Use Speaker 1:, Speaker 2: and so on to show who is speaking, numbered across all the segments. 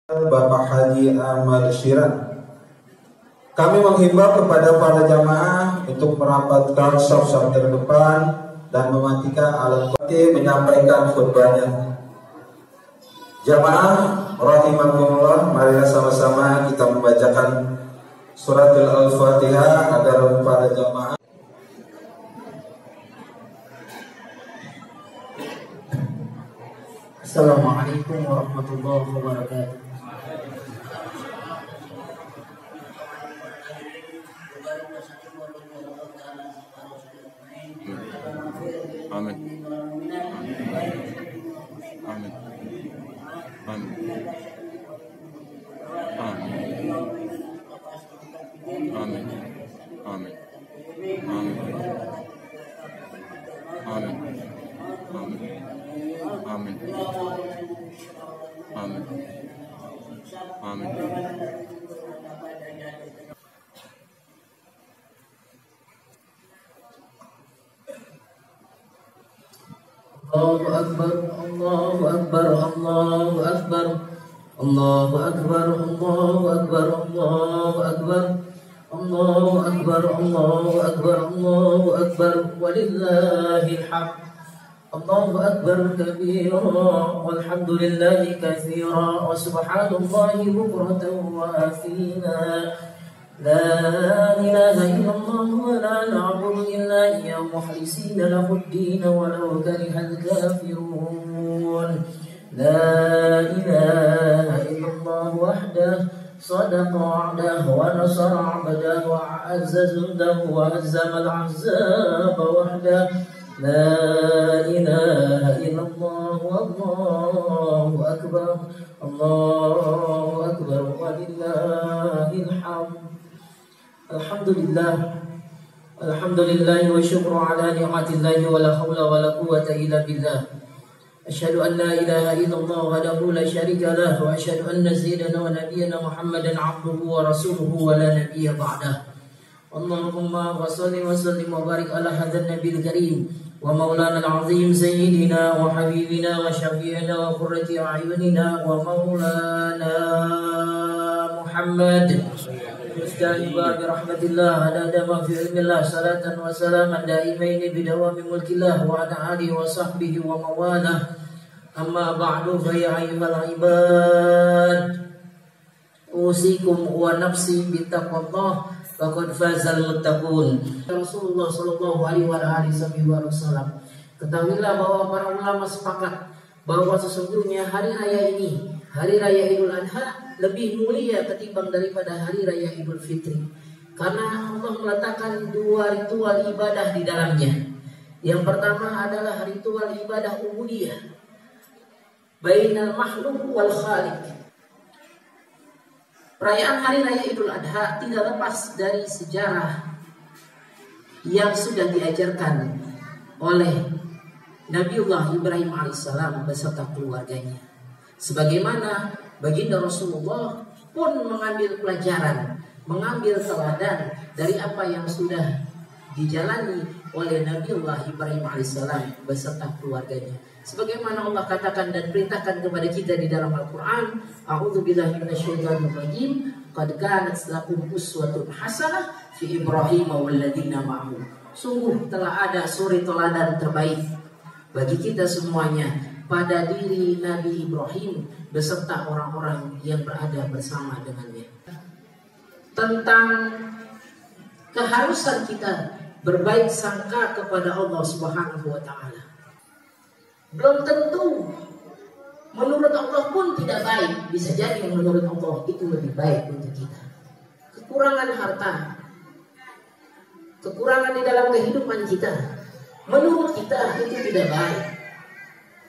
Speaker 1: Bapak Haji Ahmad Syiran. Kami menghimbau kepada para jamaah untuk merapatkan saf-saf terdepan dan mematikan alat khotib menyampaikan khutbahnya. Jamaah rahimakumullah, marilah sama-sama kita membacakan suratul Al-Fatihah agar para jamaah.
Speaker 2: Assalamualaikum warahmatullahi wabarakatuh.
Speaker 3: Amin. Amin. Amin. Amin. Amin. Amin. Amin. Amin. Amin. Amin.
Speaker 2: Allahu Akbar, Allahu Akbar, Allahu Akbar, Allahu Akbar, Allahu Akbar, Allahu Akbar, Allahu Akbar, Allahu Akbar, Allahu Akbar, walillahil hamd. Allahu Akbar kabira, walhamdulillahi katsira, wa subhanallahi bukratan wa asila. لا إله إلا الله ولا نعبد إلا إياه مخلصين له الدين ولو كره الكافرون. لا إله إلا الله وحده صدق وعده ونصر عبده وأعز جنده وهزم الأحزاب وحده. لا إله إلا الله والله أكبر، الله أكبر ولله الحمد. Alhamdulillah, alhamdulillah wa syukru ala ni'matillahi wa la hawla wa la quwwata illa billah. Asyhadu an la ilaha illallah wahdahu la syarika lah, wa asyhadu anna sayyidana wa nabiyyana Muhammadan abduhu wa rasuluhu wa la nabiyya ba'dah. Allahumma shalli wa sallim wa barik ala hadzal nabiyil karim wa maulana al-azim sayyidina wa habibina wa syafi'ina wa qurrati a'yunina wa maulana Muhammad Mustahiba birahmatillah adada ma fi ilmillah salatan wa salaman daimaini bidawami mulkillah wa ala alihi wa sahbihi wa mawalah. Amma ba'du fa ya ayyuhal ibad, usikum wa nafsi bittaqwallah faqad fazal muttaqun. Rasulullah sallallahu alaihi wasallam, ketahuilah bahwa para ulama sepakat bahwa sesungguhnya hari raya ini, hari raya Idul Adha, lebih mulia ketimbang daripada hari raya Idul Fitri, karena Allah meletakkan dua ritual ibadah di dalamnya. Yang pertama adalah ritual ibadah ubudiyah bainal makhluk wal khaliq. Perayaan hari raya Idul Adha tidak lepas dari sejarah yang sudah diajarkan oleh Nabiullah Ibrahim alaihissalam beserta keluarganya. Sebagaimana baginda Rasulullah pun mengambil pelajaran, mengambil teladan dari apa yang sudah dijalani oleh Nabiullah Ibrahim alaihissalam beserta keluarganya. Sebagaimana Allah katakan dan perintahkan kepada kita di dalam Al-Quran, A'udzubillahi minasyaitonir rajim, qad kanat lakum uswatun hasanah fi Ibrahim walladzina ma'ahu. Sungguh telah ada suri teladan terbaik bagi kita semuanya pada diri Nabi Ibrahim beserta orang-orang yang berada bersama dengannya. Tentang keharusan kita berbaik sangka kepada Allah Subhanahu wa taala. Belum tentu menurut Allah pun tidak baik, bisa jadi menurut Allah itu lebih baik untuk kita. Kekurangan harta, kekurangan di dalam kehidupan kita, menurut kita itu tidak baik.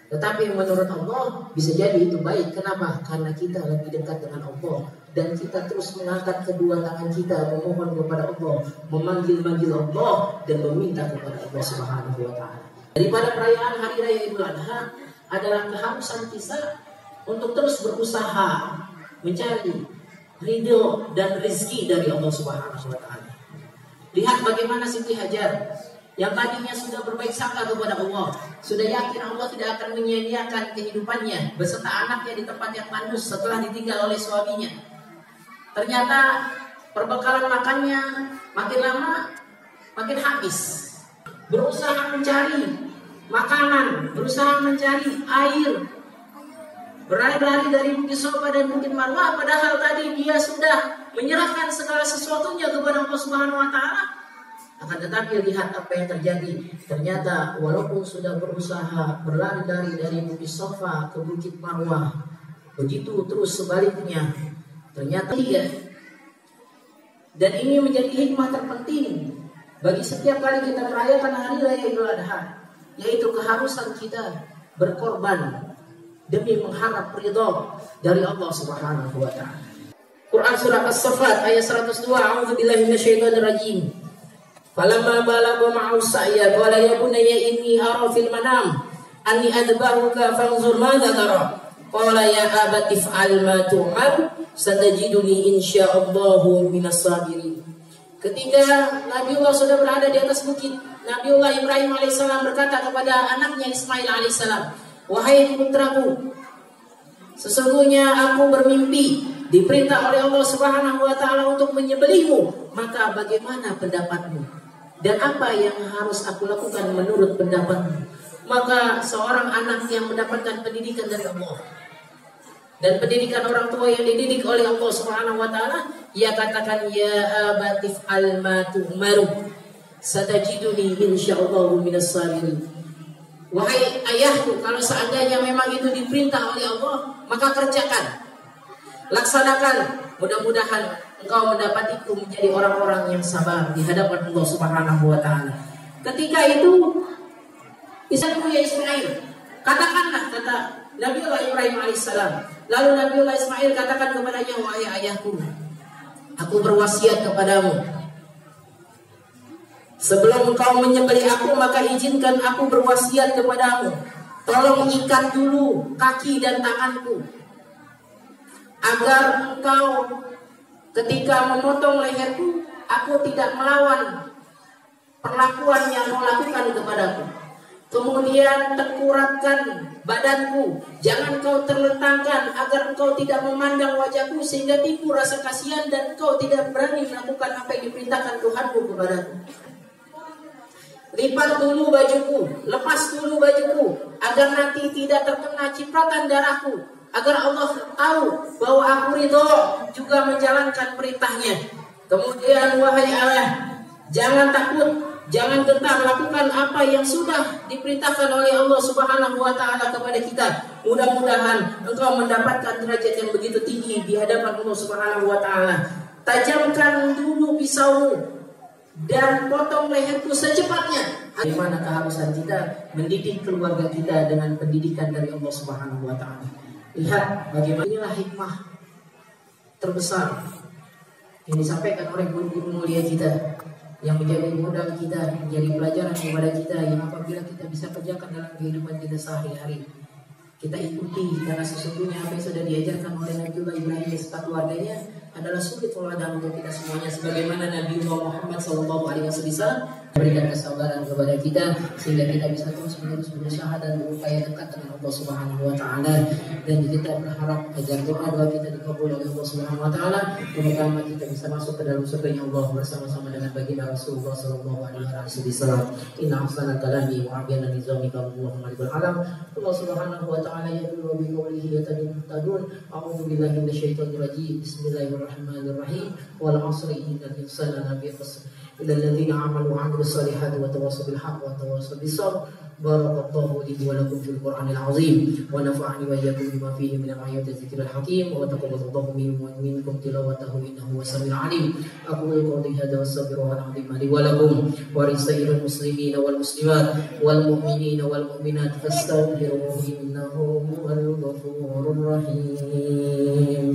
Speaker 2: Tetapi menurut Allah bisa jadi itu baik. Kenapa? Karena kita lebih dekat dengan Allah dan kita terus mengangkat kedua tangan kita memohon kepada Allah, memanggil-manggil Allah dan meminta kepada Allah Subhanahu wa taala. Daripada perayaan hari raya Idul Adha adalah keharusan kita untuk terus berusaha mencari ridho dan rezeki dari Allah Subhanahu wa taala. Lihat bagaimana Siti Hajar yang tadinya sudah berbaik sangka kepada Allah, sudah yakin Allah tidak akan menyia-nyiakan kehidupannya beserta anaknya di tempat yang tandus setelah ditinggal oleh suaminya. Ternyata perbekalan makannya makin lama makin habis. Berusaha mencari makanan, berusaha mencari air, berlari-lari dari Bukit Sofa dan Bukit Marwah, padahal tadi dia sudah menyerahkan segala sesuatunya kepada Allah Subhanahu wa taala. Akan tetapi lihat apa yang terjadi. Ternyata walaupun sudah berusaha berlari-lari dari Bukit Sofa ke Bukit Marwah, begitu terus sebaliknya. Ternyata dia. Dan ini menjadi hikmah terpenting bagi setiap kali kita merayakan hari raya Idul Adha, yaitu keharusan kita berkorban demi mengharap ridha dari Allah Subhanahu wa taala. Quran surah As-Saffat ayat 102, A'udzubillahi minasyaitonir rajim. Falamma balagha ma'u sa'ya qala ya bunayya inni ara fil manam anni adbahuka fanzur madza tara. Qala ya abati if'al ma tu'mar satajiduni insyaallahu minas sabirin. Ketika Nabiullah sudah berada di atas bukit, Nabiullah Ibrahim alaihissalam berkata kepada anaknya Ismail alaihissalam, "Wahai putraku, sesungguhnya aku bermimpi diperintah oleh Allah Subhanahu wa taala untuk menyembelihmu, maka bagaimana pendapatmu? Dan apa yang harus aku lakukan menurut pendapatmu?" Maka seorang anak yang mendapatkan pendidikan dari Allah dan pendidikan orang tua yang dididik oleh Allah Subhanahu wa taala, ia katakan, "Ya abatif al-matu maru satajiduni insyaallahu minas sabirin." Wahai ayahku, kalau seandainya memang itu diperintah oleh Allah, maka kerjakan, laksanakan. Mudah-mudahan engkau mendapatiku menjadi orang-orang yang sabar di hadapan Allah Subhanahu wa taala. Ketika itu, Isaku ya Ismail, katakanlah, kata Nabiullah Ibrahim alaihissalam. Lalu Nabiullah Ismail katakan kepadanya, "Wahai ayahku, aku berwasiat kepadamu, sebelum engkau menyembelih aku, maka izinkan aku berwasiat kepadamu. Tolong ikat dulu kaki dan tanganku, agar engkau ketika memotong leherku, aku tidak melawan perlakuan yang kau lakukan kepadaku. Kemudian tengkuratkan badanku, jangan kau terlentangkan, agar engkau tidak memandang wajahku sehingga timbul rasa kasihan dan engkau tidak berani melakukan apa yang diperintahkan Tuhanmu kepadaku. Lipat dulu bajuku, lepas dulu bajuku, agar nanti tidak terkena cipratan darahku, agar Allah tahu bahwa aku ridho juga menjalankan perintahnya. Kemudian wahai Allah, jangan takut, jangan gentar, lakukan apa yang sudah diperintahkan oleh Allah Subhanahu wa taala kepada kita. Mudah-mudahan engkau mendapatkan derajat yang begitu tinggi di hadapan Allah Subhanahu wa taala. Tajamkan dulu pisaumu dan potong leherku secepatnya." Bagaimana keharusan kita mendidik keluarga kita dengan pendidikan dari Allah Subhanahu wa taala. Lihat bagaimana inilah hikmah terbesar yang disampaikan oleh guru-guru mulia kita, yang menjadi modal kita, menjadi pelajaran kepada kita, yang apabila kita bisa kerjakan dalam kehidupan kita sehari-hari, kita ikuti, karena sesungguhnya apa yang sudah diajarkan oleh Nabiullah Ibrahim beserta keluarganya adalah suri teladan untuk kita semuanya, sebagaimana Nabiullah Muhammad SAW berikan kesabaran kepada kita sehingga kita bisa terus berusaha dan berupaya dekat dengan Allah Subhanahu wa taala. Dan kita berharap agar doa-doa kita dikabul oleh Allah Subhanahu wa taala, terutama kita bisa masuk ke dalam surga Allah bersama-sama dengan baginda Rasulullah sallallahu alaihi wasallam. Inna ahsanal kalami wa abyana nizamika Allahumma rabbal alam. Allah Subhanahu wa taala yaqulu bi qawlihi yatadun a'udzu billahi minasyaitonir rajim. Bismillahirrahmanirrahim. Wal 'asri innal insana lafi khusr. إلى الذين آمنوا وعملوا الصالحات وتواصوا بالحق وتواصوا بالصبر. بارك الله لي ولكم في القرآن العظيم ونفعني وإياكم بما فيه من الآيات الذكر الحكيم وتقبل الله منكم تلاوته إنه هو السميع العليم. أقول قولي هذا واستغفر الله العظيم لي ولكم ولسائر المسلمين والمسلمات والمؤمنين والمؤمنات فاستغفروه إنه هو الغفور الرحيم.